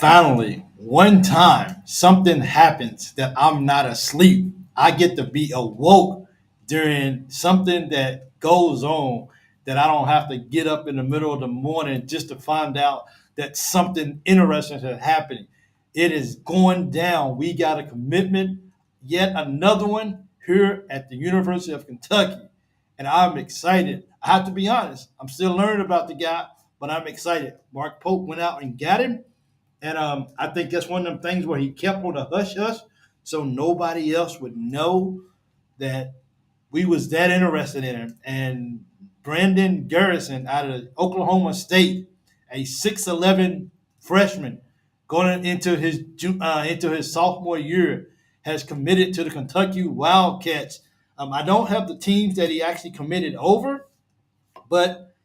Finally, one time something happens that I'm not asleep. I get to be awoke during something that goes on that I don't have to get up in the middle of the morning just to find out that something interesting is happening. It is going down. We got a commitment, yet another one here at the University of Kentucky. And I'm excited. I have to be honest. I'm still learning about the guy, but I'm excited. Mark Pope went out and got him. And I think that's one of them things where he kept on the hush hush, so nobody else would know that we was that interested in him. And Brandon Garrison out of Oklahoma State, a 6'11" freshman, going into his sophomore year, has committed to the Kentucky Wildcats. I don't have the teams that he actually committed over, but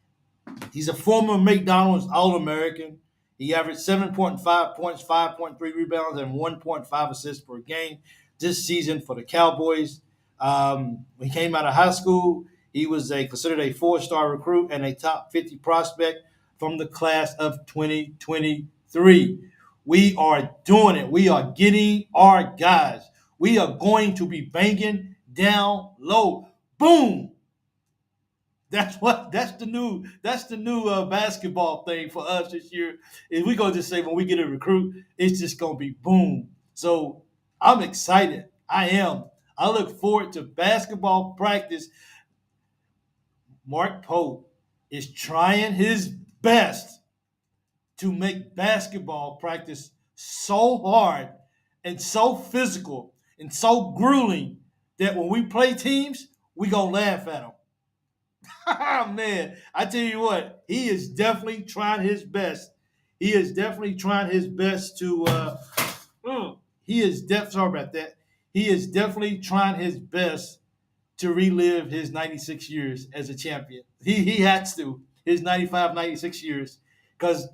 he's a former McDonald's All American. He averaged 7.5 points, 5.3 rebounds, and 1.5 assists per game this season for the Cowboys. When he came out of high school, he was considered a four-star recruit and a top 50 prospect from the class of 2023. We are doing it. We are getting our guys. We are going to be banging down low. Boom! That's the new basketball thing for us this year. Is we gonna just say when we get a recruit, it's just gonna be boom. So I'm excited. I am. I look forward to basketball practice. Mark Pope is trying his best to make basketball practice so hard and so physical and so grueling that when we play teams, we gonna laugh at them. Man, I tell you what, he is definitely trying his best. He is definitely trying his best to. He is sorry about that. He is definitely trying his best to relive his 96 years as a champion. He has to his 95, 96 years because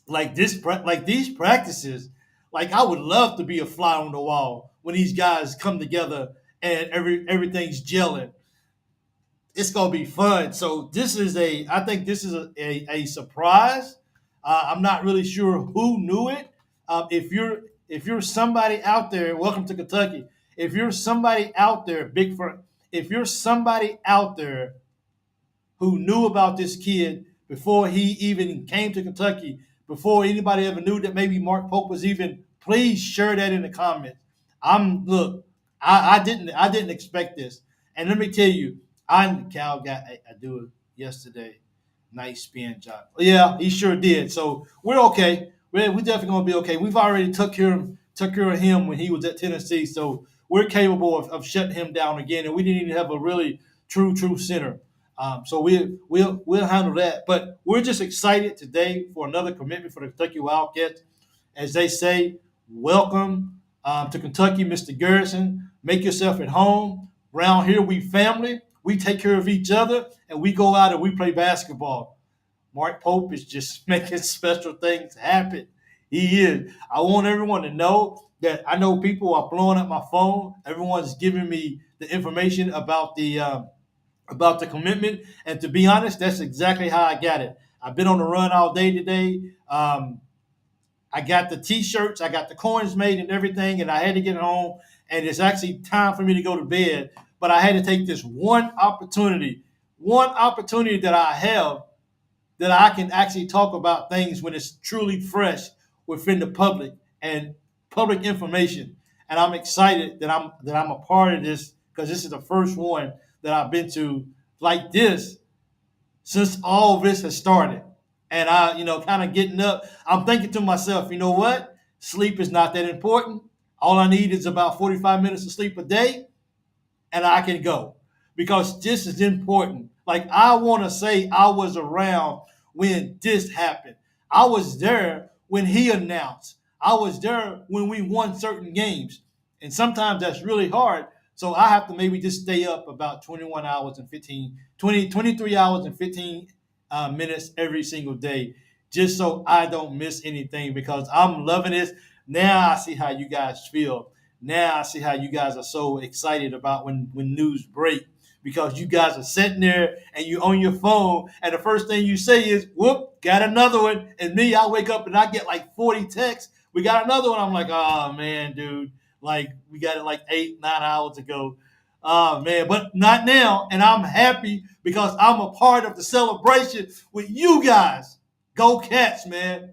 like these practices, like I would love to be a fly on the wall when these guys come together and everything's gelling. It's gonna be fun. So I think this is a surprise. I'm not really sure who knew it. If you're somebody out there, welcome to Kentucky. If you're somebody out there, big for if you're somebody out there who knew about this kid before he even came to Kentucky, before anybody ever knew that maybe Mark Pope was even, please share that in the comments. Look, I didn't expect this. And let me tell you, Cal got I do it yesterday. Nice spin job. Yeah, he sure did. So we're okay. We're definitely gonna be okay. We've already took care of him when he was at Tennessee. So we're capable of shutting him down again. And we didn't even have a really true center. So we'll handle that. But we're just excited today for another commitment for the Kentucky Wildcats. As they say, welcome to Kentucky, Mr. Garrison. Make yourself at home. Around here, we family. We take care of each other, and we go out and we play basketball. Mark Pope is just making special things happen. He is. I want everyone to know that I know people are blowing up my phone. Everyone's giving me the information about the commitment. And to be honest, that's exactly how I got it. I've been on the run all day today. I got the T-shirts, I got the coins made and everything, and I had to get home. And it's actually time for me to go to bed. But I had to take this one opportunity that I have that I can actually talk about things when it's truly fresh within the public and public information. And I'm excited that I'm a part of this because this is the first one that I've been to like this since all this has started. And kind of getting up, I'm thinking to myself, you know what? Sleep is not that important. All I need is about 45 minutes of sleep a day, and I can go because this is important. Like I want to say I was around when this happened. I was there when he announced. I was there when we won certain games. And sometimes that's really hard. So I have to maybe just stay up about 21 hours and 23 hours and 15 minutes every single day just so I don't miss anything because I'm loving this. Now I see how you guys feel. Now I see how you guys are so excited about when news break. because you guys are sitting there and you on your phone, and the first thing you say is, "Whoop, got another one." And me, I wake up and I get like 40 texts. We got another one. I'm like, "Oh man, dude, like we got it like 8, 9 hours ago." Oh man, but not now. And I'm happy because I'm a part of the celebration with you guys. Go Cats, man.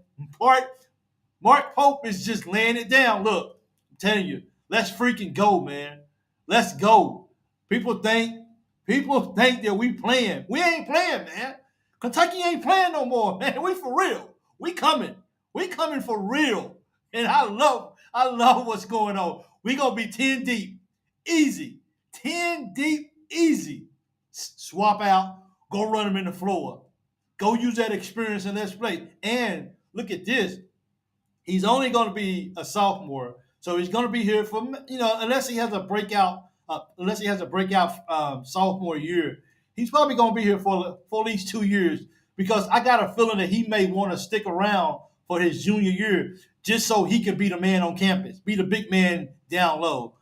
Mark Pope is just laying it down. Look, I'm telling you, let's freaking go, man. Let's go. People think that we playing. We ain't playing, man. Kentucky ain't playing no more, man. We for real. We coming. We coming for real. And I love what's going on. We gonna be 10 deep. Easy. 10 deep, easy. Swap out. Go run them in the floor. Go use that experience and let's play. And look at this. He's only going to be a sophomore, so he's going to be here for unless he has a breakout sophomore year. He's probably going to be here for at least 2 years because I got a feeling that he may want to stick around for his junior year just so he can be the man on campus, be the big man down low.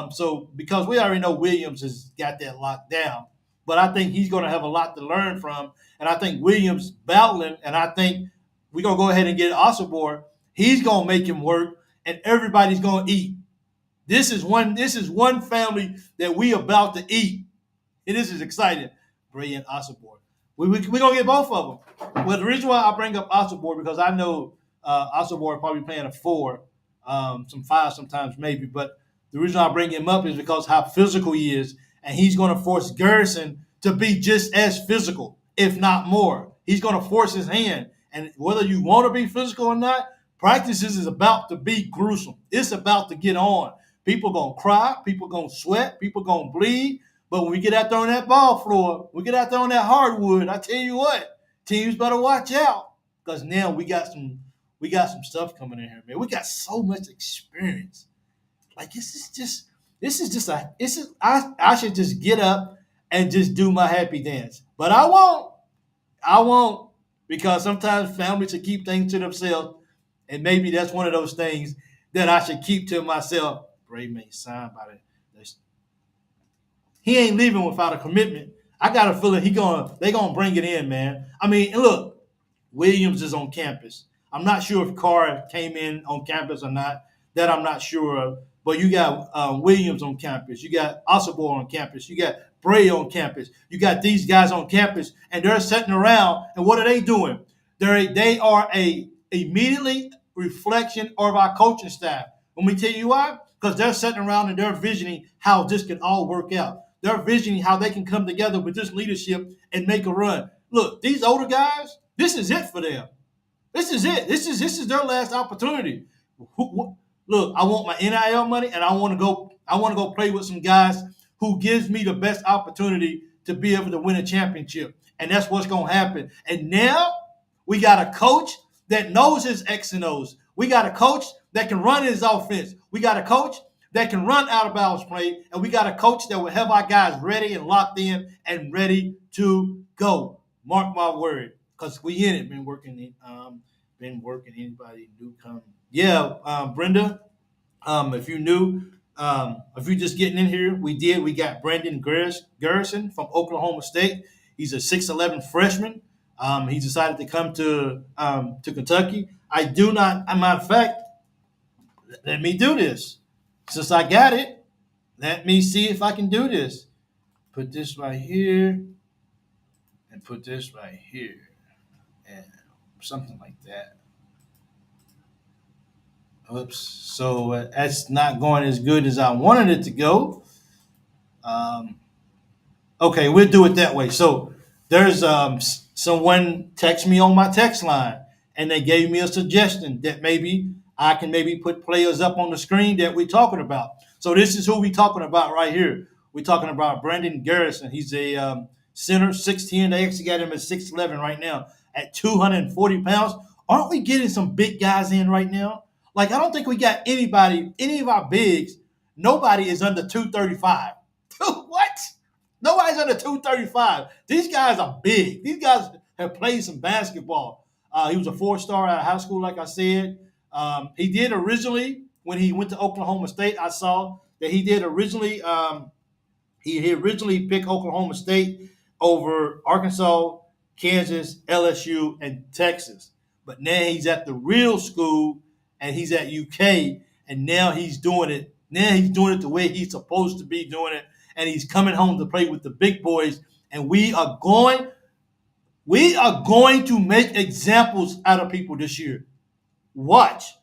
So because we already know Williams has got that locked down, but I think he's going to have a lot to learn from, and I think Williams battling, and I think we're going to go ahead and get Osobor. He's gonna make him work, and everybody's gonna eat. This is one family that we about to eat. And this is exciting. Brea and Osobor. We're gonna get both of them. Well, the reason why I bring up Osobor because I know Osobor probably playing a 4, some 5 sometimes maybe. But the reason I bring him up is because how physical he is, and he's gonna force Garrison to be just as physical, if not more. He's gonna force his hand, and whether you want to be physical or not. Practices is about to be gruesome. It's about to get on. People going to cry. People going to sweat. People going to bleed. But when we get out there on that ball floor, we get out there on that hardwood, I tell you what, teams better watch out because now we got some stuff coming in here, man. We got so much experience. Like I should just get up and just do my happy dance. But I won't. Because sometimes families should keep things to themselves. And maybe that's one of those things that I should keep to myself. Bray may sign by that. He ain't leaving without a commitment. I got a feeling they gonna bring it in, man. I mean, look, Williams is on campus. I'm not sure if Carr came in on campus or not. That I'm not sure of. But you got Williams on campus. You got Osobor on campus. You got Brea on campus. You got these guys on campus, and they're sitting around. And what are they doing? They are a immediately reflection of our coaching staff. Let me tell you why. Because they're sitting around and they're visioning how this can all work out. They're visioning how they can come together with this leadership and make a run. Look, these older guys, this is it for them. This is it. This is their last opportunity. Look, I want my NIL money, and I want to go play with some guys who gives me the best opportunity to be able to win a championship. And that's what's going to happen. And now we got a coach that knows his X and O's. We got a coach that can run his offense. We got a coach that can run out of bounds play. And we got a coach that will have our guys ready and locked in and ready to go. Mark my word, because we in it. Been working. Anybody new come? Yeah, Brenda. If you new, if you're just getting in here, we got Brandon Garrison from Oklahoma State. He's a 6'11" freshman. He decided to come to Kentucky. I do not. As a matter of fact, let me do this. Since I got it, let me see if I can do this. Put this right here, and put this right here, and something like that. Oops. So that's not going as good as I wanted it to go. Okay, we'll do it that way. So there's someone text me on my text line, and they gave me a suggestion that maybe I can put players up on the screen that we're talking about. So this is who we're talking about right here. We're talking about Brandon Garrison. He's a center, 6'10". They actually got him at 6'11" right now at 240 pounds. Aren't we getting some big guys in right now? Like, I don't think we got any of our bigs. Nobody is under 235. What? Nobody's under 235. These guys are big. These guys have played some basketball. He was a 4-star out of high school, like I said. He did originally, when he went to Oklahoma State, I saw that he did originally He originally picked Oklahoma State over Arkansas, Kansas, LSU, and Texas. But now he's at the real school and he's at UK, and now he's doing it. Now he's doing it the way he's supposed to be doing it, and he's coming home to play with the big boys. And we are going to make examples out of people this year. Watch.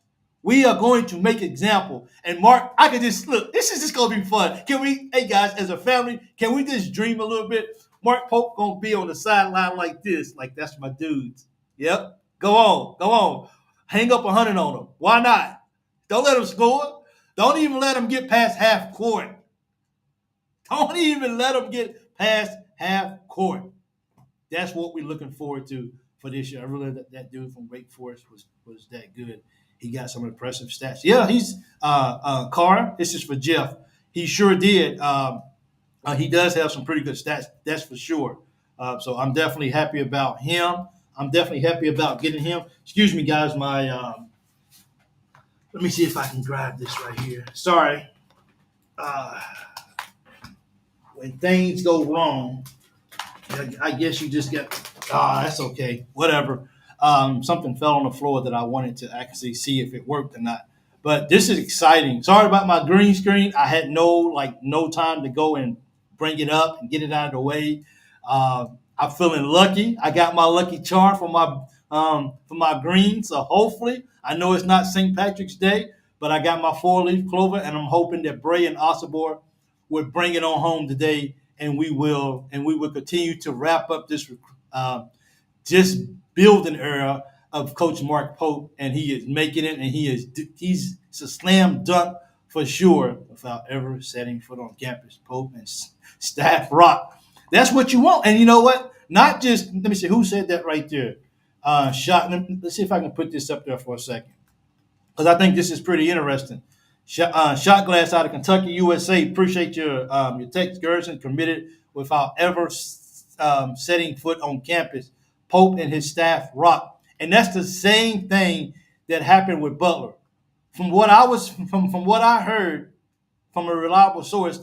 We are going to make example. And Mark, I can just look. This is just gonna be fun. Can we, hey guys, as a family, can we just dream a little bit? Mark Pope gonna be on the sideline like this, like that's my dudes. Yep. Go on, go on. Hang up 100 on them. Why not? Don't let them score. Don't even let them get past half court. Don't even let them get past half court. That's what we're looking forward to for this year. I really that dude from Wake Forest was that good. He got some impressive stats. Yeah, he's Carr. This is for Jeff. He sure did. He does have some pretty good stats. That's for sure. So I'm definitely happy about him. I'm definitely happy about getting him. Excuse me, guys. My let me see if I can grab this right here. Sorry. When things go wrong, I guess you just get, that's okay. Whatever. Something fell on the floor that I wanted to actually see if it worked or not. But this is exciting. Sorry about my green screen. I had no time to go and bring it up and get it out of the way. I'm feeling lucky. I got my lucky charm for my green. So hopefully, I know it's not St. Patrick's Day, but I got my 4-leaf clover, and I'm hoping that Brea and Osobor will bring it on home today, and we will continue to wrap up this just building era of Coach Mark Pope, and he is making it, and he's a slam dunk for sure without ever setting foot on campus. Pope and staff rock. That's what you want, and you know what? Not just let me see who said that right there. Let's see if I can put this up there for a second, because I think this is pretty interesting. Shot glass out of Kentucky, USA. Appreciate your text, Garrison. Committed without ever setting foot on campus. Pope and his staff rock, and that's the same thing that happened with Butler. From what I heard from a reliable source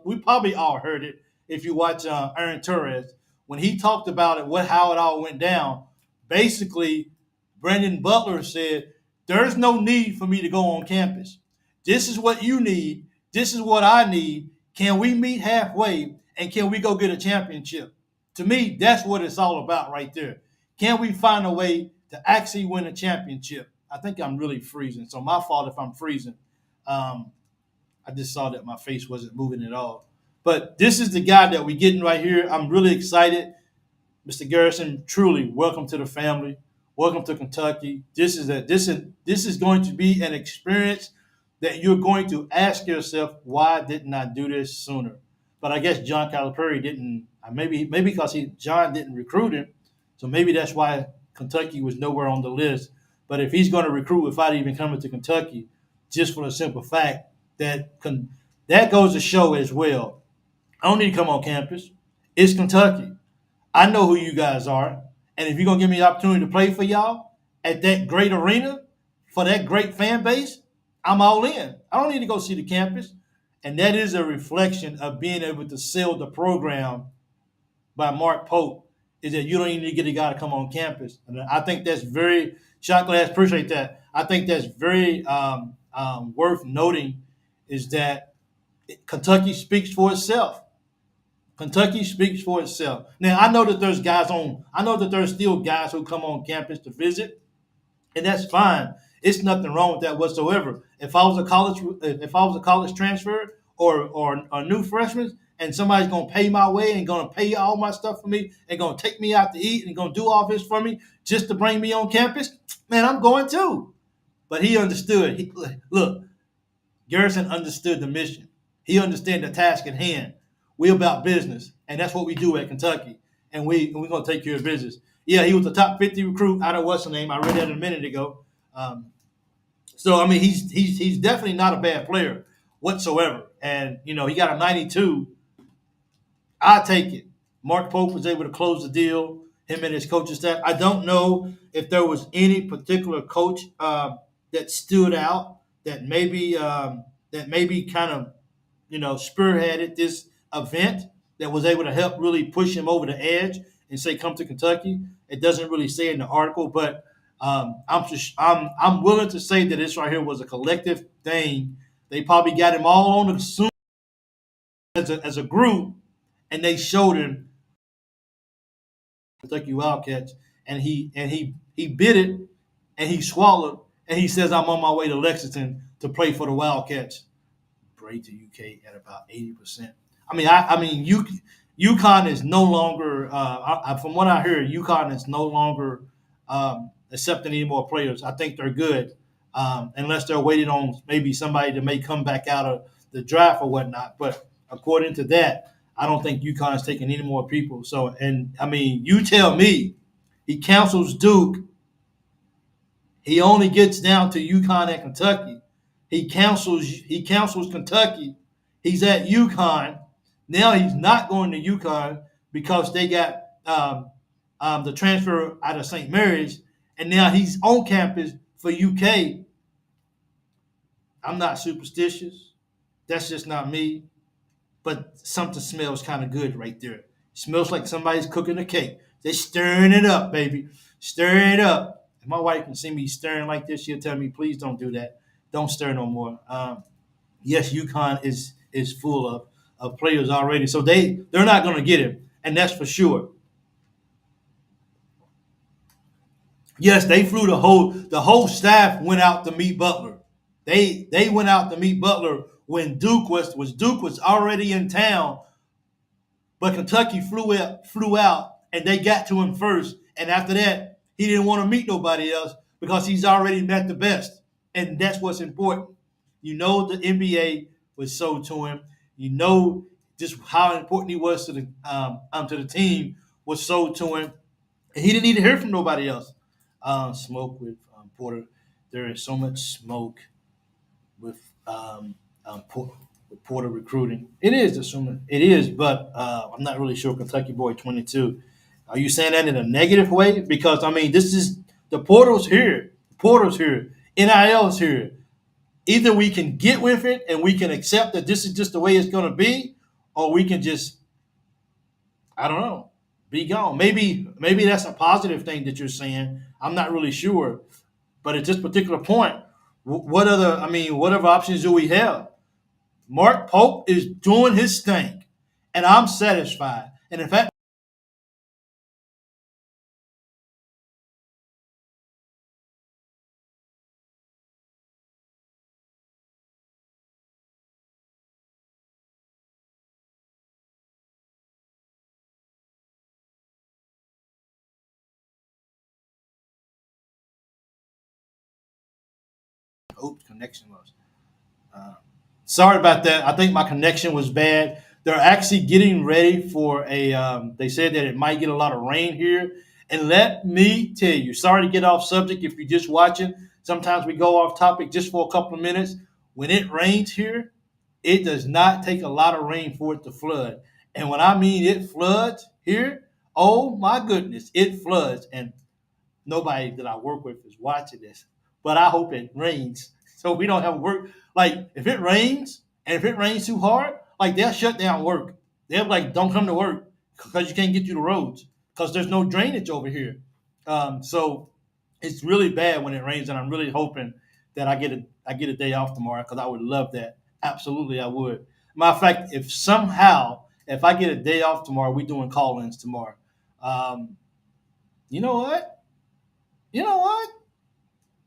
we probably all heard it if you watch Aaron Torres when he talked about it, how it all went down. Basically, Brandon Butler said, "There's no need for me to go on campus. This is what you need. This is what I need. Can we meet halfway, and can we go get a championship?" To me, that's what it's all about right there. Can we find a way to actually win a championship? I think I'm really freezing, so my fault if I'm freezing. I just saw that my face wasn't moving at all. But this is the guy that we're getting right here. I'm really excited. Mr. Garrison, truly, welcome to the family. Welcome to Kentucky. This is going to be an experience that you're going to ask yourself, why didn't I do this sooner? But I guess John Calipari didn't. Maybe because John didn't recruit him, so maybe that's why Kentucky was nowhere on the list. But if he's going to recruit without even coming to Kentucky, just for the simple fact that goes to show as well, I don't need to come on campus. It's Kentucky. I know who you guys are, and if you're going to give me the opportunity to play for y'all at that great arena for that great fan base, I'm all in. I don't need to go see the campus. And that is a reflection of being able to sell the program by Mark Pope, is that you don't even need to get a guy to come on campus. And I think that's very – shot glass, appreciate that. I think that's very worth noting, is that Kentucky speaks for itself. Kentucky speaks for itself. Now, I know that there's still guys who come on campus to visit, and that's fine. It's nothing wrong with that whatsoever. If I was a college transfer or a new freshman, and somebody's gonna pay my way and gonna pay all my stuff for me and gonna take me out to eat and gonna do all this for me just to bring me on campus, man, I'm going too. But he understood. Look, Garrison understood the mission. He understood the task at hand. We're about business, and that's what we do at Kentucky. And we're gonna take care of business. Yeah, he was the top 50 recruit out of what's the name. I read that a minute ago. So I mean, he's definitely not a bad player whatsoever. And he got a 92. I take it. Mark Pope was able to close the deal. Him and his coaching staff. I don't know if there was any particular coach that stood out that maybe kind of spearheaded event that was able to help really push him over the edge and say, "Come to Kentucky." It doesn't really say in the article, but I'm willing to say that this right here was a collective thing. They probably got him all on the Zoom as a group, and they showed him Kentucky Wildcats, and he bit it, and he swallowed, and he says, "I'm on my way to Lexington to play for the Wildcats." Grade to UK at about 80%. UConn is no longer, from what I hear, UConn is no longer accepting any more players. I think they're good, unless they're waiting on maybe somebody that may come back out of the draft or whatnot. But according to that, I don't think UConn is taking any more people. So, and I mean, you tell me, he counsels Duke. He only gets down to UConn and Kentucky. He counsels Kentucky. He's at UConn. Now he's not going to UConn because they got the transfer out of St. Mary's, and now he's on campus for UK. I'm not superstitious. That's just not me. But something smells kind of good right there. It smells like somebody's cooking a cake. They're stirring it up, baby. Stir it up. If my wife can see me stirring like this, she'll tell me, please don't do that. Don't stir no more. Yes, UConn is full of players already. So they're not going to get him, and that's for sure. Yes, they flew the whole staff went out to meet Butler. They went out to meet Butler when Duke was already in town, but Kentucky flew out, and they got to him first. And after that, he didn't want to meet nobody else because he's already met the best, and that's what's important. You know, the NBA was sold to him. You know just how important he was to the team was sold to him, and he didn't need to hear from nobody else. Smoke with Porter. There is so much smoke with Porter recruiting. It is assuming it is, but I'm not really sure. Kentucky boy 22. Are you saying that in a negative way? Because I mean, this is the portal's here. Portal's here. NIL's here. Either we can get with it and we can accept that this is just the way it's going to be, or we can just, I don't know, be gone. Maybe that's a positive thing that you're saying. I'm not really sure, but at this particular point, what other options do we have? Mark Pope is doing his thing, and I'm satisfied. And in fact, oops, connection was. Sorry about that. I think my connection was bad. They're actually getting ready for they said that it might get a lot of rain here. And let me tell you, sorry to get off subject if you're just watching. Sometimes we go off topic just for a couple of minutes. When it rains here, it does not take a lot of rain for it to flood. And when I mean it floods here, oh my goodness, it floods. And nobody that I work with is watching this, but I hope it rains so we don't have work. Like if it rains and if it rains too hard, like they'll shut down work. They're like, don't come to work because you can't get through the roads because there's no drainage over here. So it's really bad when it rains, and I'm really hoping that I get a day off tomorrow because I would love that. Absolutely, I would. Matter of fact, if I get a day off tomorrow, we doing call-ins tomorrow. Um, you know what? You know what?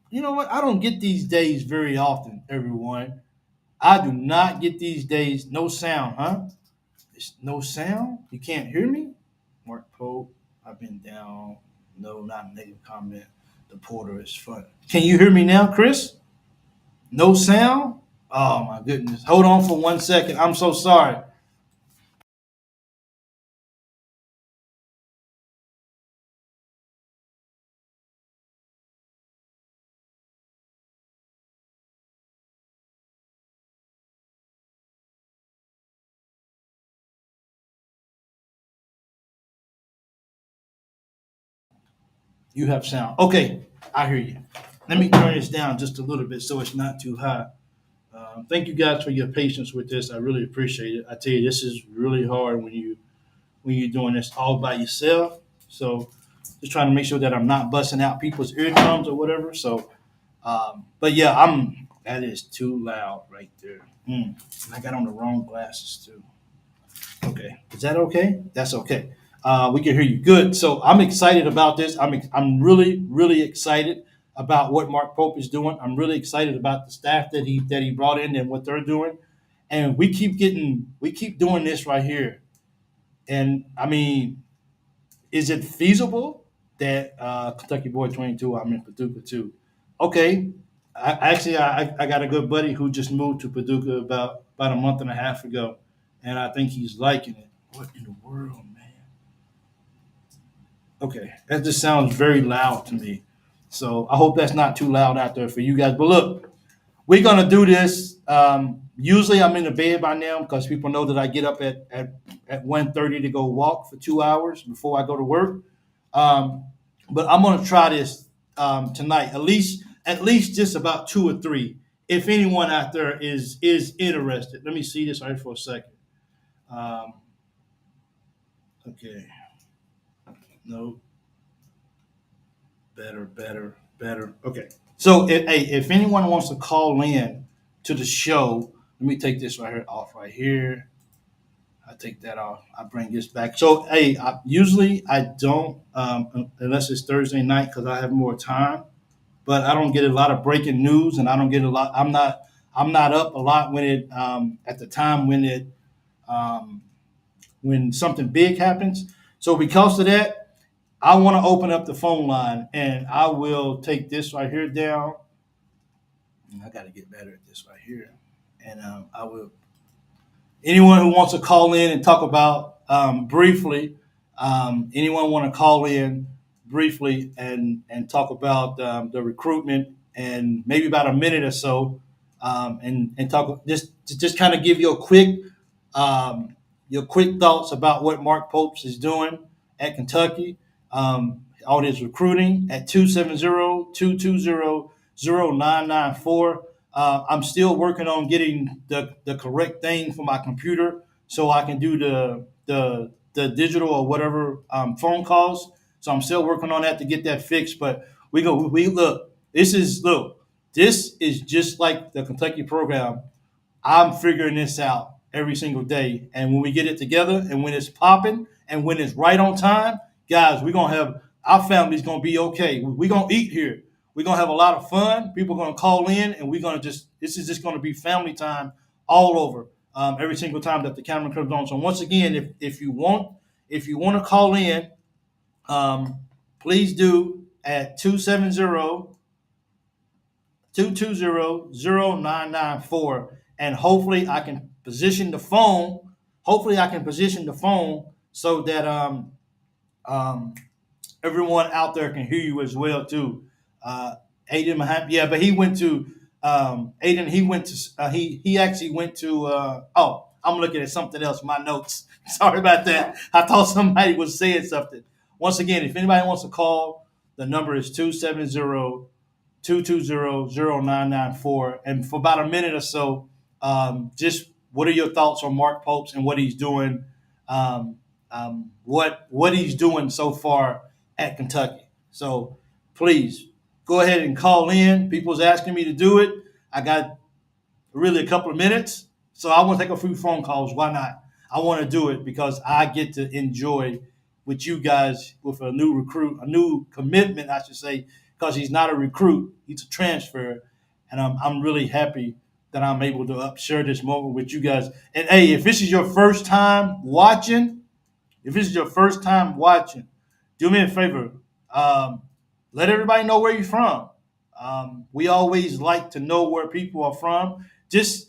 You know what? I don't get these days very often, everyone. I do not get these days. No sound, huh? It's no sound? You can't hear me? Mark Pope, I've been down. No, not a negative comment. The porter is fun. Can you hear me now, Chris? No sound? Oh, my goodness. Hold on for 1 second. I'm so sorry. You have sound. Okay, I hear you. Let me turn this down just a little bit so it's not too high. Thank you guys for your patience with this. I really appreciate it. I tell you, this is really hard when you're doing this all by yourself. So just trying to make sure that I'm not busting out people's eardrums or whatever. So, but yeah, that is too loud right there. And I got on the wrong glasses too. Okay, is that okay? That's okay. We can hear you good. So I'm excited about this. I'm really excited about what Mark Pope is doing. I'm really excited about the staff that he brought in and what they're doing. And we keep doing this right here. And I mean, is it feasible that Kentucky Boy 22? I'm in Paducah too. Okay, I got a good buddy who just moved to Paducah about a month and a half ago, and I think he's liking it. What in the world, man? Okay, that just sounds very loud to me. So I hope that's not too loud out there for you guys. But look, we're gonna do this. Usually I'm in the bed by now because people know that I get up at 1:30 to go walk for 2 hours before I go to work. Um, but I'm gonna try this tonight, at least just about two or three. If anyone out there is interested, let me see this right for a second. Um, okay, no, better. Okay, so if anyone wants to call in to the show, let me take this right here off right here. I take that off. I bring this back. So, hey, usually I don't, unless it's Thursday night because I have more time. But I don't get a lot of breaking news, and I don't get a lot. I'm not up a lot when it at the time um, when something big happens. So because of that, I want to open up the phone line, and I will take this right here down. I got to get better at this right here, and I will. Anyone who wants to call in and talk about briefly, anyone want to call in briefly and talk about the recruitment and maybe about a minute or so, and talk just kind of give your quick thoughts about what Mark Popes is doing at Kentucky, all his recruiting at 270-220-0994. I'm still working on getting the correct thing for my computer so I can do the digital or whatever phone calls. So I'm still working on that to get that fixed. But we look. This is just like the Kentucky program. I'm figuring this out every single day. And when we get it together and when it's popping and when it's right on time, guys, we're gonna have our family's gonna be okay. We're gonna eat here. We're gonna have a lot of fun. People are gonna call in and we're gonna this is just gonna be family time all over. Every single time that the camera comes on. So once again, if you want to call in, please do at 270-220-0994, and hopefully I can position the phone. So that um, everyone out there can hear you as well too. Aiden, yeah, but he went to Aiden. He went to he actually went to. I'm looking at something else. My notes. Sorry about that. I thought somebody was saying something. Once again, if anybody wants to call, the number is 270-220-0994. And for about a minute or so, just what are your thoughts on Mark Popes and what he's doing? What he's doing so far at Kentucky. So please go ahead and call in. People's asking me to do it. I got really a couple of minutes, so I want to take a few phone calls. Why not? I want to do it because I get to enjoy with you guys with a new recruit, a new commitment, I should say, because he's not a recruit, he's a transfer, and I'm really happy that I'm able to share this moment with you guys. And hey, if this is your first time watching, do me a favor. Let everybody know where you're from. We always like to know where people are from, because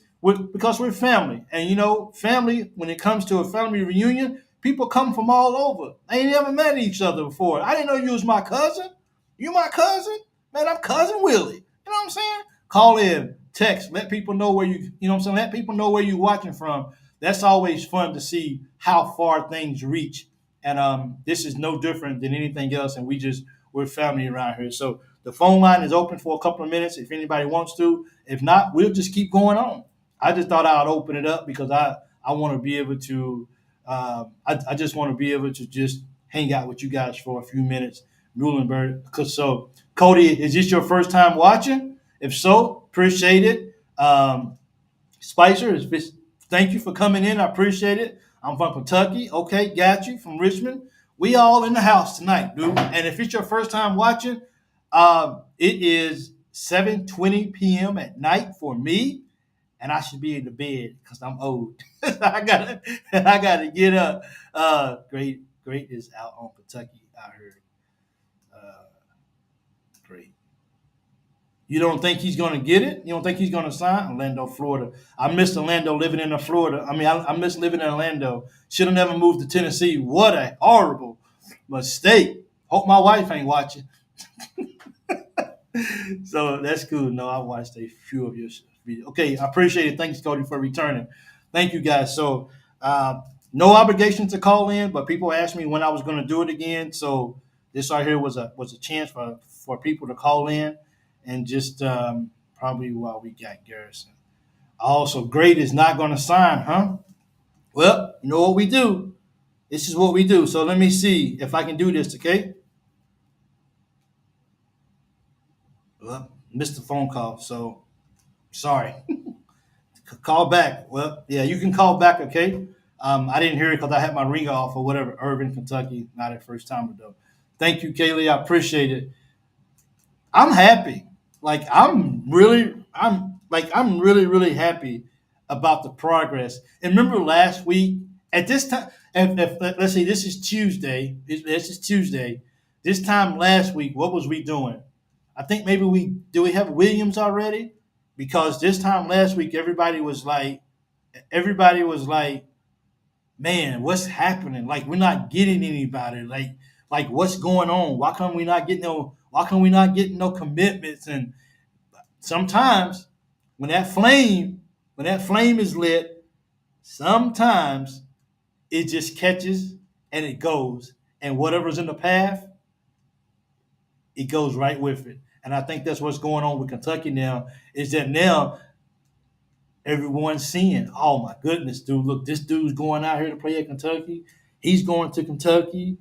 we're family. And family, when it comes to a family reunion, people come from all over. They ain't never met each other before. I didn't know you was my cousin. You my cousin? Man, I'm cousin Willie. You know what I'm saying? Call in, text, let people know where you know what I'm saying? Let people know where you're watching from. That's always fun to see how far things reach. And this is no different than anything else. And we're family around here. So the phone line is open for a couple of minutes if anybody wants to. If not, we'll just keep going on. I just thought I'd open it up because I want to be able to. I just want to be able to just hang out with you guys for a few minutes, Muhlenberg. Cause so, Cody, is this your first time watching? If so, appreciate it. Spicer, thank you for coming in. I appreciate it. I'm from Kentucky. Okay, got you from Richmond. We all in the house tonight, dude. And if it's your first time watching, it is 7:20 p.m. at night for me, and I should be in the bed because I'm old. I gotta get up. Great is out on Kentucky. I heard. Uh, Great. You don't think he's going to get it? You don't think he's going to sign? Orlando, Florida. I miss Orlando living in Florida. I mean, I miss living in Orlando. Should have never moved to Tennessee. What a horrible mistake. Hope my wife ain't watching. So that's cool. No, I watched a few of your videos. Okay, I appreciate it. Thanks, Cody, for returning. Thank you, guys. So, no obligation to call in, but people asked me when I was going to do it again. So this right here was a chance for people to call in and just probably while we got Garrison. Also, Great is not going to sign, huh? Well, you know what we do. This is what we do. So let me see if I can do this, okay? Well, missed the phone call, so sorry. Call back. Well, yeah, you can call back, okay? I didn't hear it because I had my ring off or whatever. Irving, Kentucky, not at first time though. Thank you, Kaylee. I appreciate it. I'm happy. I'm really, really happy about the progress. And remember last week at this time, if let's see, this is Tuesday. This is Tuesday. This time last week, what was we doing? I think maybe we have Williams already? Because this time last week, everybody was like, man, what's happening? Like we're not getting anybody. Like what's going on? Why come we not getting no commitments? And sometimes when that flame is lit, sometimes it just catches and it goes. And whatever's in the path, it goes right with it. And I think that's what's going on with Kentucky now, is that now everyone's seeing, oh my goodness, dude, look, this dude's going out here to play at Kentucky. He's going to Kentucky.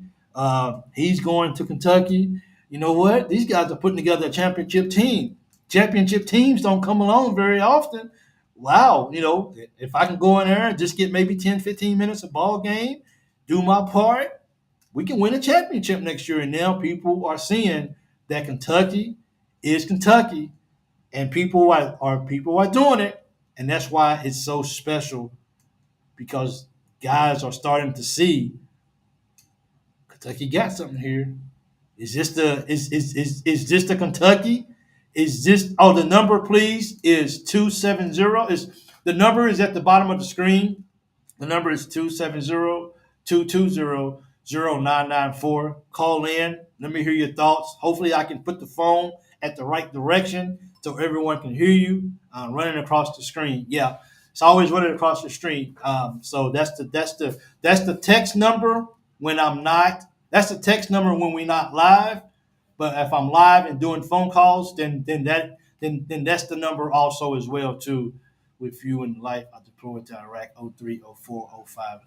He's going to Kentucky. You know what? These guys are putting together a championship team. Championship teams don't come along very often. Wow, if I can go in there and just get maybe 10, 15 minutes of ball game, do my part, we can win a championship next year. And now people are seeing that Kentucky is Kentucky, and people are doing it, and that's why it's so special, because guys are starting to see Kentucky got something here. Is this the Kentucky? Is this the number, please, is 270. The number is at the bottom of the screen. The number is 270-220-0994. Call in. Let me hear your thoughts. Hopefully I can put the phone at the right direction so everyone can hear you running across the screen. Yeah, it's always running across the screen. So that's the text number when I'm not. That's the text number when we're not live. But if I'm live and doing phone calls, then that's the number also as well too. With you in life, I deployed to Iraq 03, 04, 05.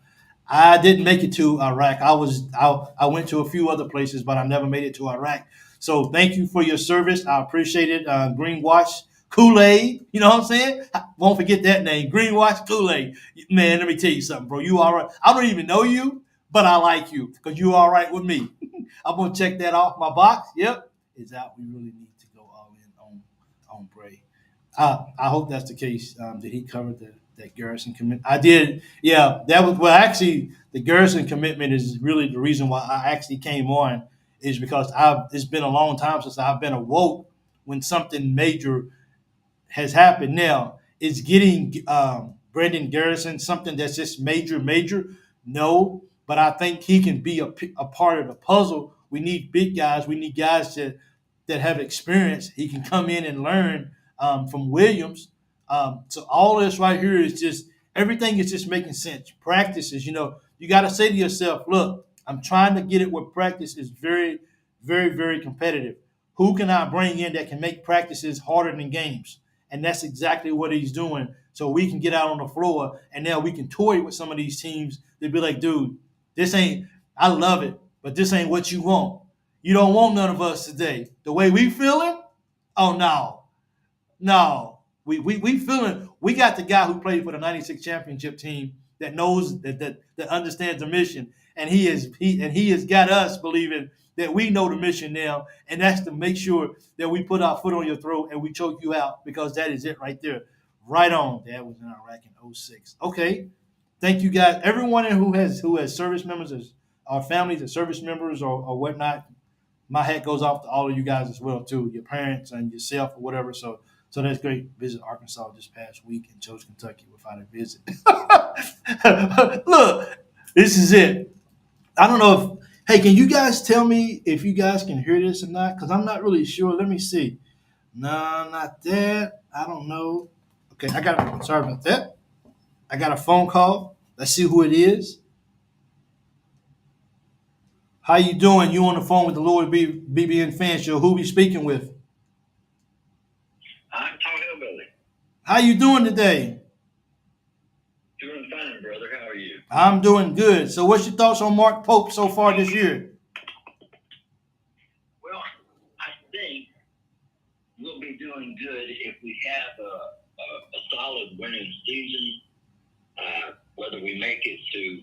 I didn't make it to Iraq. I went to a few other places, but I never made it to Iraq. So thank you for your service. I appreciate it. Greenwash Kool-Aid. You know what I'm saying? Won't forget that name. Greenwash Kool-Aid. Man, let me tell you something, bro. You all right. I don't even know you, but I like you because you all right with me. I'm going to check that off my box. Yep. It's out. We really need to go all in on Bray. I hope that's the case. Did he cover that Garrison commitment? I did. Yeah, that was actually the Garrison commitment is really the reason why I actually came on, is because it's been a long time since I've been awoke when something major has happened. Now it's getting Brandon Garrison something that's just major. No, but I think he can be a part of the puzzle. We need big guys. We need guys that have experience. He can come in and learn from Williams. So all this right here is just everything is just making sense. Practices, you got to say to yourself, look, I'm trying to get it where practice is very, very, very competitive. Who can I bring in that can make practices harder than games? And that's exactly what he's doing. So we can get out on the floor and now we can toy with some of these teams. They'd be like, dude, this ain't, I love it, but this ain't what you want. You don't want none of us today. The way we feeling? Oh, no. No. We feeling, we got the guy who played for the 96 championship team that knows that understands the mission. And he has got us believing that we know the mission now, and that's to make sure that we put our foot on your throat and we choke you out, because that is it right there. Right on. That was in Iraq in '06. Okay. Thank you guys. Everyone who has service members, our families and service members or whatnot, my hat goes off to all of you guys as well too, your parents and yourself or whatever. So that's great. Visit Arkansas this past week and chose Kentucky without a visit. Look, this is it. I don't know if, hey, can you guys tell me if you guys can hear this or not? Because I'm not really sure. Let me see. No, not that. I don't know. Okay, sorry about that. I got a phone call. Let's see who it is. How you doing? You on the phone with the Lord BBN Fan Show. Who we speaking with? I'm Tom Hillbilly. How you doing today? Doing fine, brother. How are you? I'm doing good. So what's your thoughts on Mark Pope so far this year? Well, I think we'll be doing good if we have a solid winning season. Whether we make it to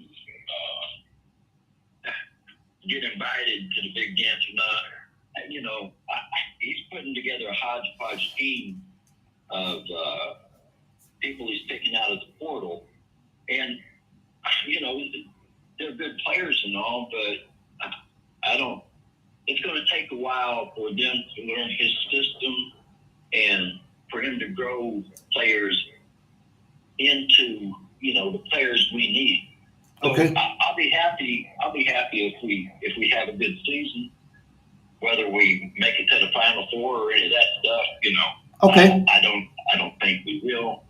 get invited to the big dance or not, he's putting together a hodgepodge team of people he's picking out of the portal. And, they're good players and all, but it's going to take a while for them to learn his system and for him to grow players into, the players we need. So okay. I'll be happy if we have a good season, whether we make it to the Final Four or any of that stuff, Okay. I don't think we will.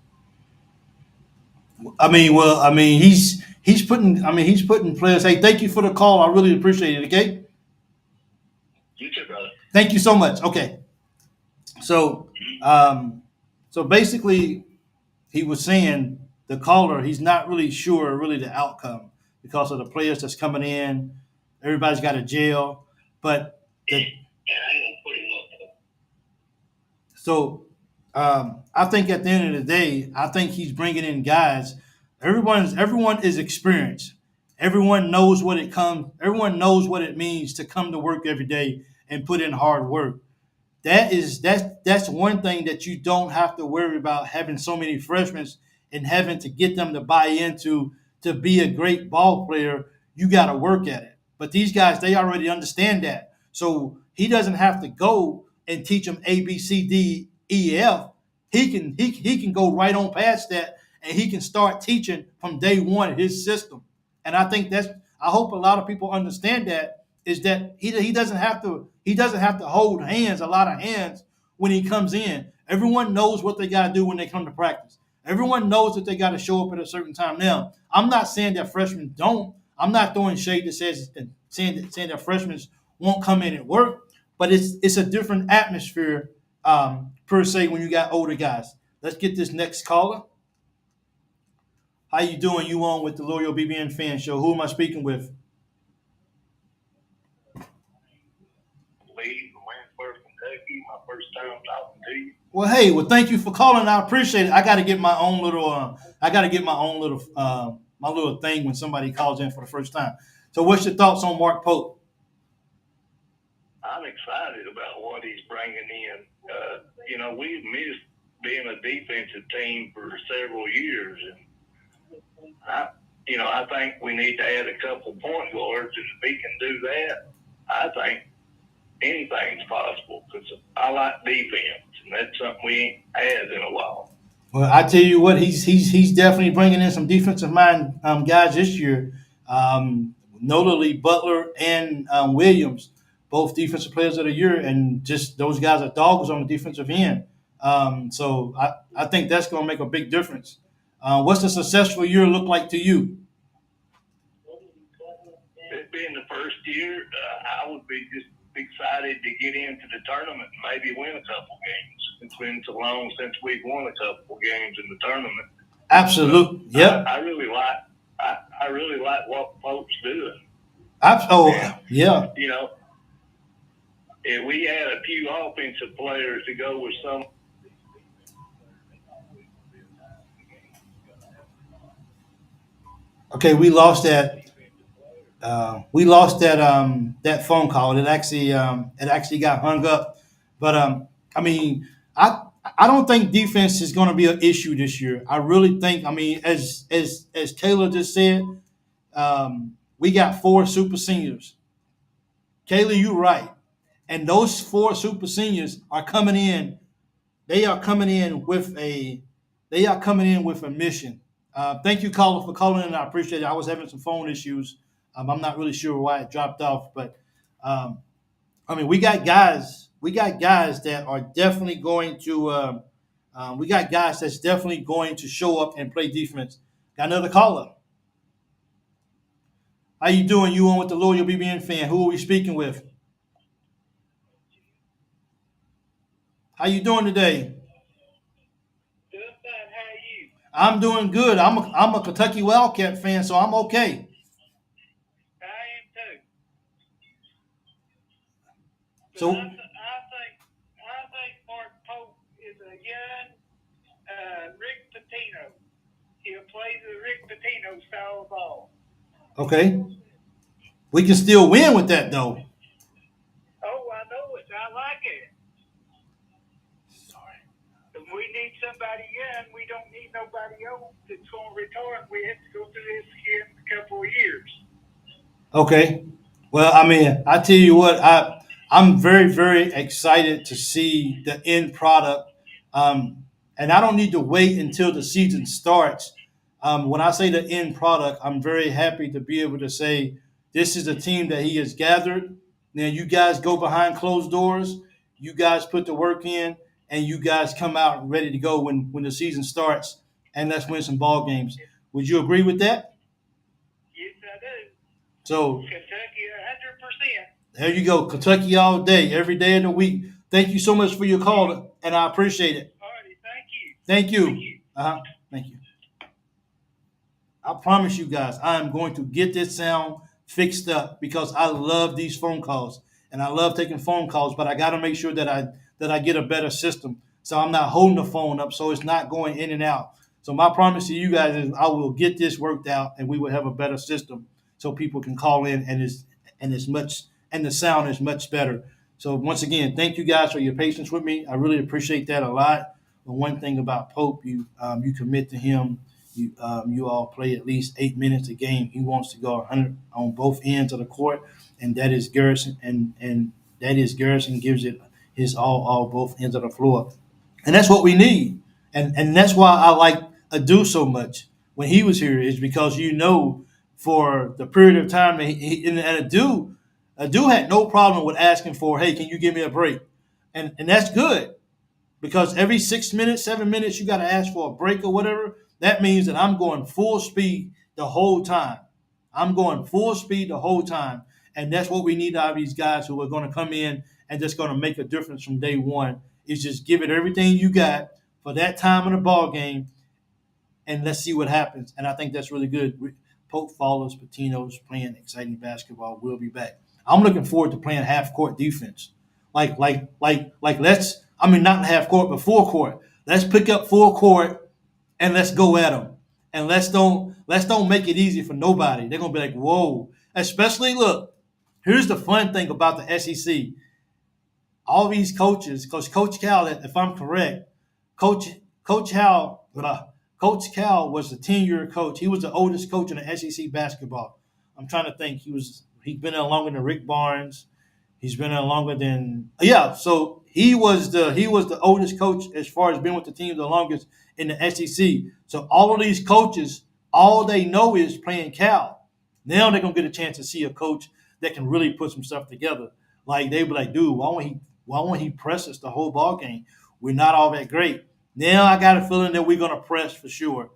He's putting players. Hey, thank you for the call. I really appreciate it. Okay. You too, brother. Thank you so much. Okay. So, so basically, he was saying the caller, he's not really sure really the outcome because of the players that's coming in. Everybody's got a jail, but so I think at the end of the day, I think he's bringing in guys. Everyone is experienced. Everyone knows what Everyone knows what it means to come to work every day and put in hard work. That's one thing that you don't have to worry about, having so many freshmen and having to get them to buy into to be a great ball player. You got to work at it. But these guys, they already understand that. So he doesn't have to go and teach them A, B, C, D, E, F. He can go right on past that, and he can start teaching from day one his system. And I think I hope a lot of people understand that, is that he doesn't have to hold a lot of hands when he comes in. Everyone knows what they got to do when they come to practice. Everyone knows that they got to show up at a certain time. Now, I'm not saying that freshmen don't. I'm not throwing shade that saying that freshmen won't come in and work, but it's a different atmosphere per se when you got older guys. Let's get this next caller. How you doing? You on with the Loyal BBN Fan Show? Who am I speaking with? Kentucky, my first time talking to you. Well, hey, thank you for calling. I appreciate it. I got to get my own little, my little thing when somebody calls in for the first time. So, what's your thoughts on Mark Pope? I'm excited about what he's bringing in. We've missed being a defensive team for several years, and I think we need to add a couple point guards, and if he can do that, I think anything's possible, because I like defense, and that's something we ain't had in a while. Well, I tell you what, he's definitely bringing in some defensive mind guys this year. Notably Butler and Williams, both defensive players of the year, and just those guys are dogs on the defensive end. So I think that's going to make a big difference. What's a successful year look like to you? It being the first year, I would be just excited to get into the tournament and maybe win a couple games. It's been so long since we've won a couple games in the tournament. Absolutely. Yep. I really like what Pope's doing. Yeah. You know, if we had a few offensive players to go with some. Okay, we lost that. That phone call. It actually got hung up. But I mean, I don't think defense is going to be an issue this year. I really think. I mean, as Taylor just said, we got 4 super seniors. Kayla, you're right. And those 4 super seniors are coming in. They are coming in with a. They are coming in with a mission. Thank you, caller, for calling in. I appreciate it. I was having some phone issues. I'm not really sure why it dropped off, but um, I mean, we got guys. We got guys that are definitely going to. We got guys that's definitely going to show up and play defense. Got another caller. How you doing? You on with the Loyal BBN fan? Who are we speaking with? How you doing today? Good, how are you? I'm doing good. I'm a Kentucky Wildcat fan, so I'm okay. I am too. So I think Mark Pope is a young Rick Patino. He'll play the Rick Patino style of ball. okay, we can still win with that though. Oh, I know it. I like it. Sorry. If we need somebody young, we don't need nobody old that's going to retire. We have to go through this again in a couple of years. Okay. Well, I mean, I tell you what, I'm very, very excited to see the end product. And I don't need to wait until the season starts. When I say the end product, I'm very happy to be able to say this is a team that he has gathered. Now, you guys go behind closed doors, you guys put the work in, and you guys come out ready to go when the season starts, and let's win some ball games. Would you agree with that? Yes, I do. So Kentucky, 100%. there you go, Kentucky all day, every day of the week. Thank you so much for your call, and I appreciate it. All righty, thank you. Thank you. Thank you. Thank you. I promise you guys, I am going to get this sound fixed up because I love these phone calls and I love taking phone calls, but I got to make sure that I get a better system so I'm not holding the phone up so it's not going in and out. So my promise to you guys is I will get this worked out and we will have a better system so people can call in and the sound is much better. So once again, thank you guys for your patience with me. I really appreciate that a lot. But one thing about Pope, you commit to him. You all play at least 8 minutes a game. He wants to go 100 on both ends of the court, and that is Garrison, and that is Garrison gives it his all both ends of the floor, and that's what we need, and that's why I like Adu so much when he was here is because for the period of time and Adu had no problem with asking for, hey, can you give me a break, and that's good. Because every 6 minutes, 7 minutes, you got to ask for a break or whatever. That means that I'm going full speed the whole time. I'm going full speed the whole time. And that's what we need out of these guys who are going to come in and just going to make a difference from day one. Is just give it everything you got for that time in the ball game, and let's see what happens. And I think that's really good. Pope follows Patino's playing exciting basketball. We'll be back. I'm looking forward to playing half court defense. Let's. I mean, not half court, but full court. Let's pick up full court and let's go at them. And let's don't make it easy for nobody. They're gonna be like, whoa. Especially, look. Here's the fun thing about the SEC. All these coaches, because Coach Cal, if I'm correct, Coach Cal, Coach Cal was a 10-year coach. He was the oldest coach in the SEC basketball. I'm trying to think. He's been there longer than Rick Barnes. He's been there longer than So he was the oldest coach as far as being with the team the longest in the SEC. So all of these coaches, all they know is playing Cal. Now they're gonna get a chance to see a coach that can really put some stuff together. Like they be like, dude, why won't he press us the whole ball game? We're not all that great. Now I got a feeling that we're gonna press for sure.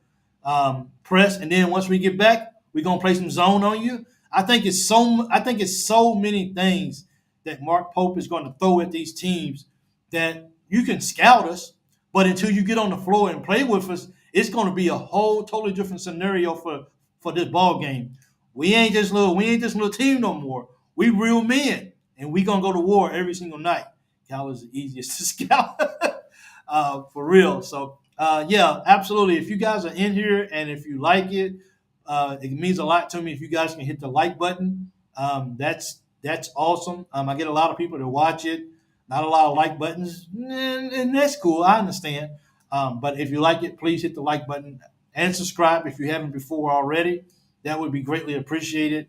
Press, and then once we get back, we're gonna play some zone on you. I think it's so many things that Mark Pope is going to throw at these teams that you can scout us, but until you get on the floor and play with us, it's going to be a whole totally different scenario for this ball game. We ain't this little team no more. We real men, and we gonna go to war every single night. Cal is the easiest to scout, for real. So yeah, absolutely. If you guys are in here and if you like it, it means a lot to me if you guys can hit the like button. That's awesome. I get a lot of people to watch it. Not a lot of like buttons, and that's cool. I understand. But if you like it, please hit the like button and subscribe if you haven't before already. That would be greatly appreciated.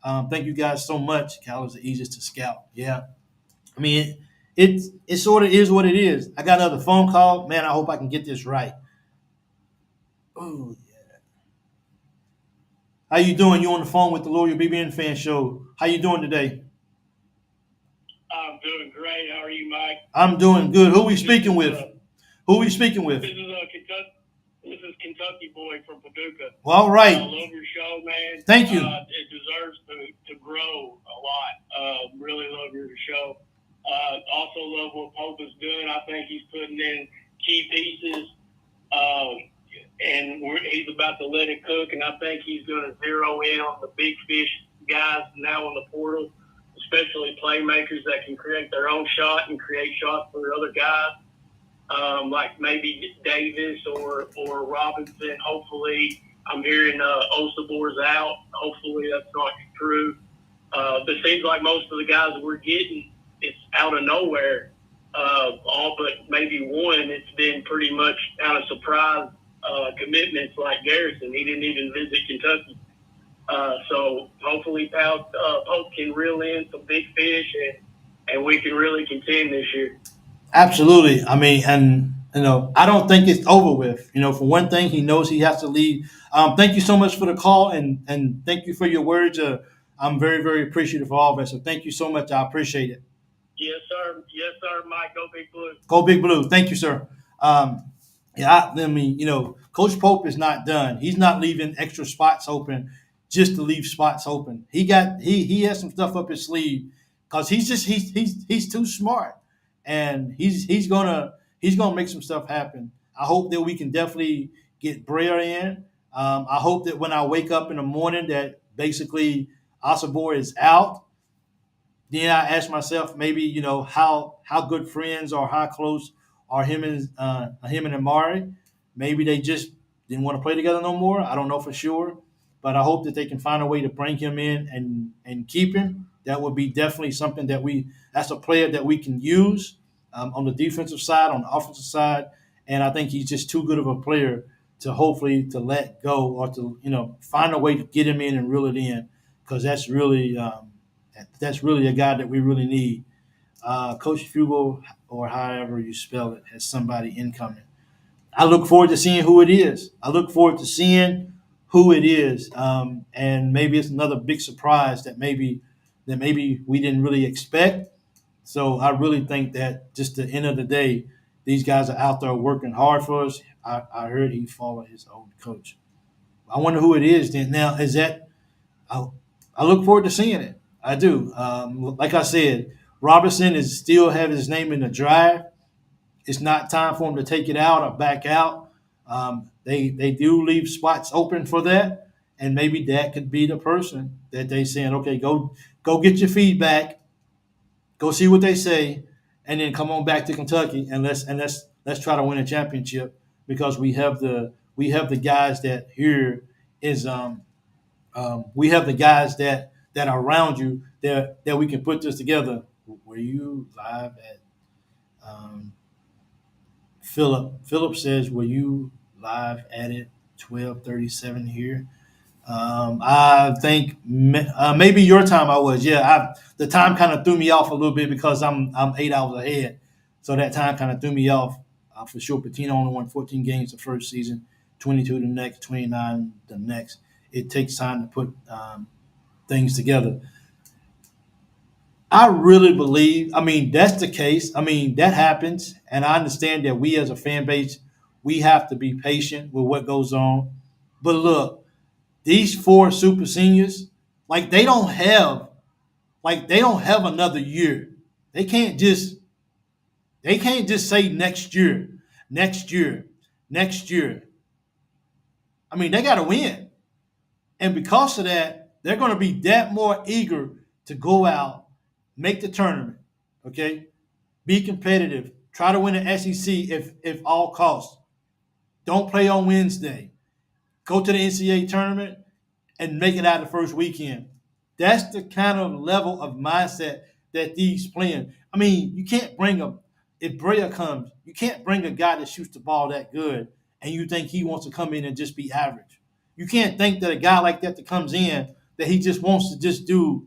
Thank you guys so much. Cal is the easiest to scout. Yeah. I mean, it sort of is what it is. I got another phone call. Man, I hope I can get this right. Oh, yeah. How you doing? You on the phone with the Loyal BBN Fan Show. How you doing today? I'm doing great. How are you, Mike? I'm doing good. Who we speaking with? Who we speaking with? This is Kentucky boy from Paducah. Well, all right. I love your show, man. Thank you. It deserves to grow a lot. Really love your show. Also love what Pope is doing. I think he's putting in key pieces, and he's about to let it cook. And I think he's going to zero in on the big fish guys now in the portal, especially playmakers that can create their own shot and create shots for other guys. Like maybe Davis or Robinson. Hopefully, I'm hearing Osabor's out. Hopefully, that's not true. But it seems like most of the guys that we're getting, it's out of nowhere. All but maybe one, it's been pretty much out of surprise commitments like Garrison. He didn't even visit Kentucky. So hopefully Pope can reel in some big fish and we can really contend this year. Absolutely. I mean, and I don't think it's over with. For one thing, he knows he has to leave. Thank you so much for the call, and thank you for your words. I'm very, very appreciative of all of it. So thank you so much. I appreciate it. Yes, sir. Yes, sir, Mike. Go Big Blue. Go Big Blue. Thank you, sir. Yeah, I mean, Coach Pope is not done. He's not leaving extra spots open just to leave spots open. He has some stuff up his sleeve because he's too smart. And he's gonna make some stuff happen. I hope that we can definitely get Brea in. I hope that when I wake up in the morning that basically 𝐒𝐷 is out. Then I ask myself maybe how good friends or how close are him and Amari. Maybe they just didn't want to play together no more. I don't know for sure, but I hope that they can find a way to bring him in and keep him. That would be definitely something that's a player that we can use on the defensive side, on the offensive side. And I think he's just too good of a player to hopefully to let go or to, find a way to get him in and reel it in, because that's really a guy that we really need. Coach Fugel, or however you spell it, has somebody incoming. I look forward to seeing who it is. And maybe it's another big surprise that maybe we didn't really expect. So I really think that just at the end of the day, these guys are out there working hard for us. I heard he followed his old coach. I wonder who it is then. Now, is that I look forward to seeing it. I do. Like I said, Robinson is still have his name in the drive. It's not time for him to take it out or back out. They do leave spots open for that, and maybe that could be the person that they saying, okay, go get your feedback, go see what they say, and then come on back to Kentucky and let's try to win a championship, because we have the guys that here is we have the guys that are around you that we can put this together. Were you live at Philip says, were you live at it 12:37 here? I think maybe your time I was. Yeah, the time kind of threw me off a little bit because I'm 8 hours ahead. So that time kind of threw me off. For sure, Patino only won 14 games the first season, 22 the next, 29 the next. It takes time to put things together. I really believe, that's the case. That happens. And I understand that we as a fan base, we have to be patient with what goes on. But look, these 4 super seniors, they don't have like they don't have another year. They can't just say next year, next year, next year. I mean, they got to win. And because of that, they're going to be that more eager to go out, make the tournament, okay? Be competitive. Try to win the SEC if all costs. Don't play on Wednesday. Go to the NCAA tournament and make it out the first weekend. That's the kind of level of mindset that these playing. I mean, you can't bring a if Brea comes, you can't bring a guy that shoots the ball that good and you think he wants to come in and just be average. You can't think that a guy like that comes in that he just wants to just do.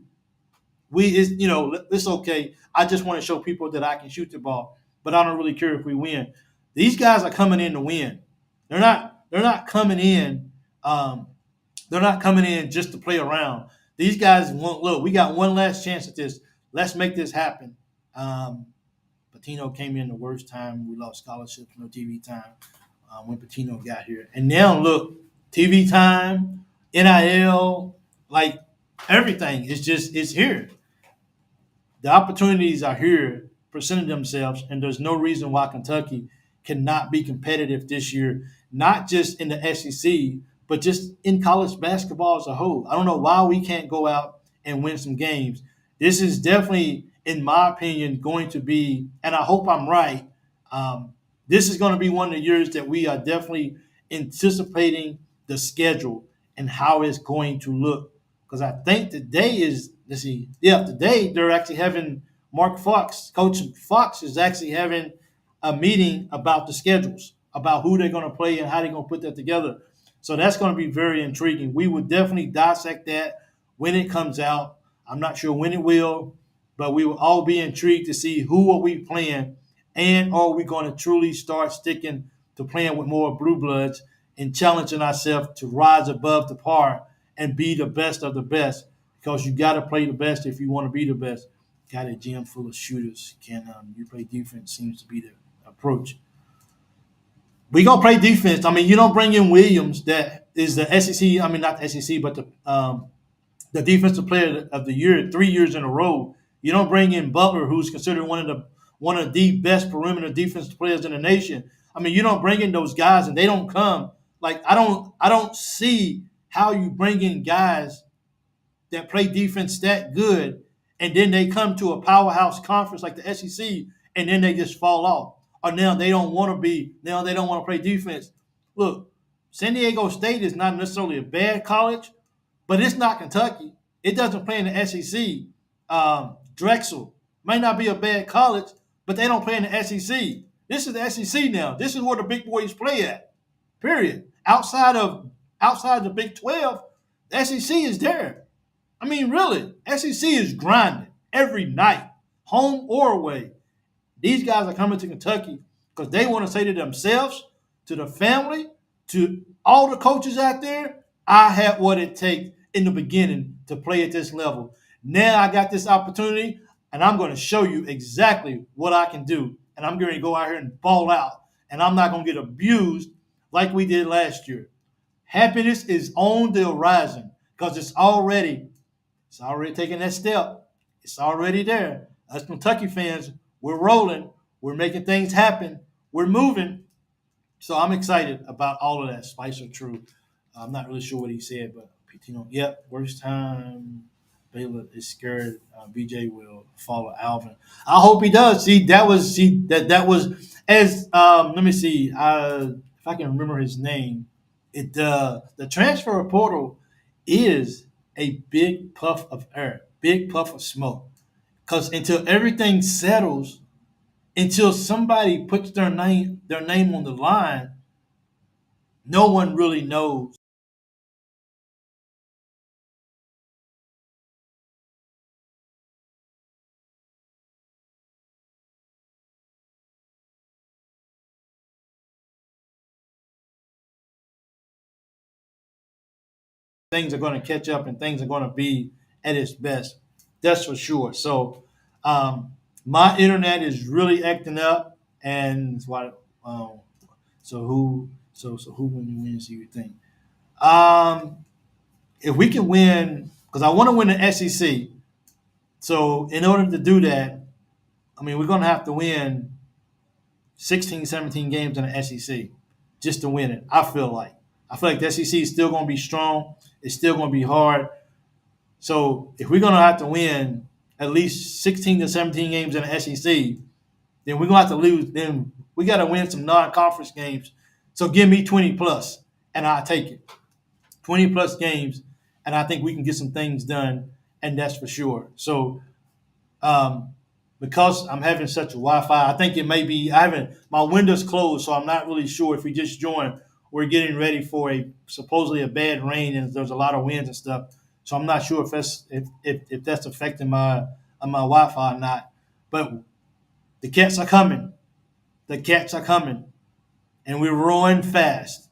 It's okay. I just want to show people that I can shoot the ball, but I don't really care if we win. These guys are coming in to win. They're not coming in. They're not coming in just to play around. These guys want look. We got one last chance at this. Let's make this happen. Patino came in the worst time. We lost scholarships, no TV time when Patino got here. And now look, TV time, NIL, like everything it's here. The opportunities are here, presenting themselves, and there's no reason why Kentucky cannot be competitive this year, not just in the SEC, but just in college basketball as a whole. I don't know why we can't go out and win some games. This is definitely, in my opinion, going to be, and I hope I'm right, this is going to be one of the years that we are definitely anticipating the schedule and how it's going to look. Because I think today they're actually having Mark Fox, Coach Fox is actually having a meeting about the schedules, about who they're going to play and how they're going to put that together. So that's going to be very intriguing. We will definitely dissect that when it comes out. I'm not sure when it will, but we will all be intrigued to see who are we playing, and are we going to truly start sticking to playing with more blue bloods and challenging ourselves to rise above the par and be the best of the best, because you got to play the best if you want to be the best. Got a gym full of shooters. Can you play defense? Seems to be the approach. We gonna play defense. I mean, you don't bring in Williams, that is the SEC. I mean, not the SEC, but the defensive player of the year 3 years in a row. You don't bring in Butler, who's considered one of the best perimeter defensive players in the nation. I mean, you don't bring in those guys and they don't come. Like I don't see how you bring in guys that play defense that good and then they come to a powerhouse conference like the SEC and then they just fall off. Or now they don't want to play defense. Look, San Diego State is not necessarily a bad college, but it's not Kentucky. It doesn't play in the SEC. Drexel might not be a bad college, but they don't play in the SEC. This is the SEC now. This is where the big boys play at. Period. Outside the Big 12, the SEC is there. I mean, really, SEC is grinding every night, home or away. These guys are coming to Kentucky because they want to say to themselves, to the family, to all the coaches out there, I had what it takes in the beginning to play at this level. Now I got this opportunity, and I'm going to show you exactly what I can do. And I'm going to go out here and ball out. And I'm not going to get abused like we did last year. Happiness is on the horizon because it's already taking that step. It's already there. Us Kentucky fans, we're rolling. We're making things happen. We're moving. So I'm excited about all of that. Spicer True. I'm not really sure what he said, but Patino, yep, worst time. Baylor is scared. BJ will follow Alvin. I hope he does. That was as let me see if I can remember his name. The transfer portal is a big puff of air, big puff of smoke. Because until everything settles, until somebody puts their name on the line, no one really knows. Things are going to catch up and things are going to be at its best. That's for sure. So my internet is really acting up, and it's why. So who wins? Do you think? If we can win, because I want to win the SEC, So in order to do that, I mean, we're going to have to win 16, 17 games in the SEC just to win it. I feel like the SEC is still going to be strong. It's still going to be hard. So if we're going to have to win at least 16 to 17 games in the SEC, then we're going to have to lose. Then we got to win some non-conference games. So give me 20 plus, and I'll take it. 20 plus games, and I think we can get some things done, and that's for sure. So because I'm having such a Wi-Fi, I think it may be my window's closed, so I'm not really sure if we just joined. We're getting ready for supposedly a bad rain, and there's a lot of winds and stuff. So I'm not sure if that's affecting my Wi-Fi or not. But the cats are coming. The cats are coming, and we're rolling fast.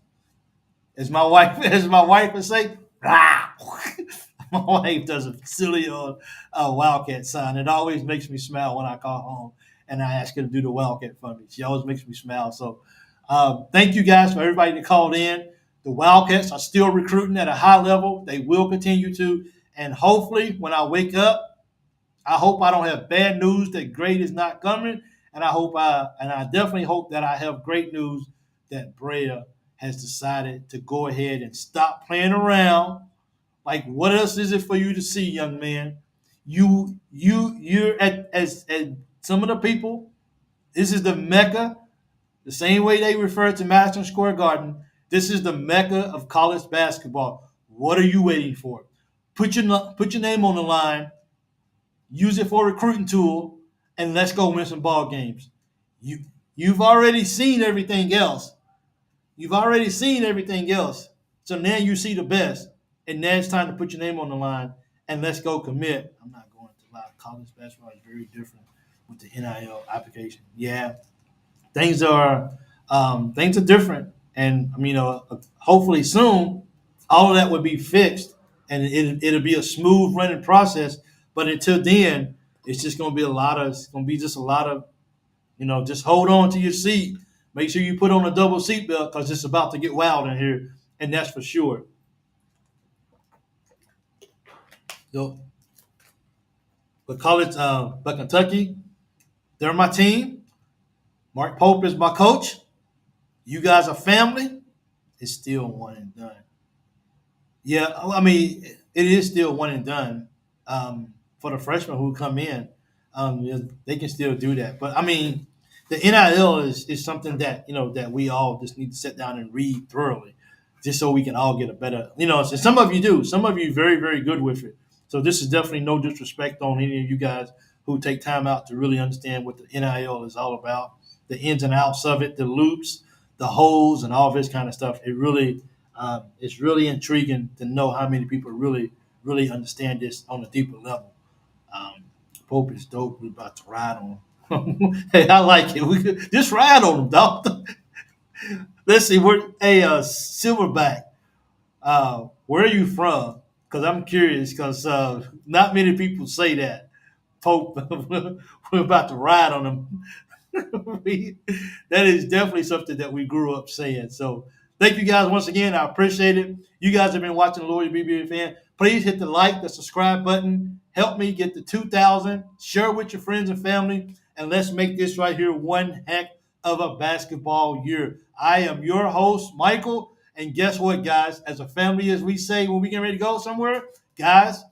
As my wife would say, ah! My wife does a silly Wildcat sign. It always makes me smile when I call home and I ask her to do the Wildcat for me. She always makes me smile. So thank you guys for everybody that called in. The Wildcats are still recruiting at a high level. They will continue to. And hopefully when I wake up, I hope I don't have bad news that great is not coming. And I definitely hope that I have great news that Brea has decided to go ahead and stop playing around. Like, what else is it for you to see, young man? You're as some of the people. This is the Mecca, the same way they refer to Madison Square Garden. This is the Mecca of college basketball. What are you waiting for? Put your name on the line. Use it for a recruiting tool, and let's go win some ball games. You've already seen everything else. So now you see the best. And now it's time to put your name on the line and let's go commit. I'm not going to lie. College basketball is very different with the NIL application. Yeah, things are different, and hopefully soon all of that will be fixed and it'll be a smooth running process. But until then, it's just going to be a lot of. It's going to be just a lot of, just hold on to your seat. Make sure you put on a double seatbelt because it's about to get wild in here, and that's for sure. So, but Kentucky, they're my team. Mark Pope is my coach. You guys are family. It's still one and done. Yeah, I mean, it is still one and done for the freshmen who come in. They can still do that. But, I mean, the NIL is something that, that we all just need to sit down and read thoroughly just so we can all get a better, so some of you do. Some of you are very, very good with it. So this is definitely no disrespect on any of you guys who take time out to really understand what the NIL is all about, the ins and outs of it, the loops, the holes, and all this kind of stuff. It's really intriguing to know how many people really, really understand this on a deeper level. Pope is dope. We're about to ride on him. Hey, I like it. We could just ride on him, dog. Let's see. Silverback. Where are you from? Because I'm curious, because not many people say that. Pope, we're about to ride on him. That is definitely something that we grew up saying. So thank you guys once again. I appreciate it. You guys have been watching the Loyal BBA Fan. Please hit the like, the subscribe button. Help me get to 2,000. Share with your friends and family. And let's make this right here one heck of a basketball year. I am your host, Michael. And guess what, guys? As a family, as we say when we get ready to go somewhere, guys,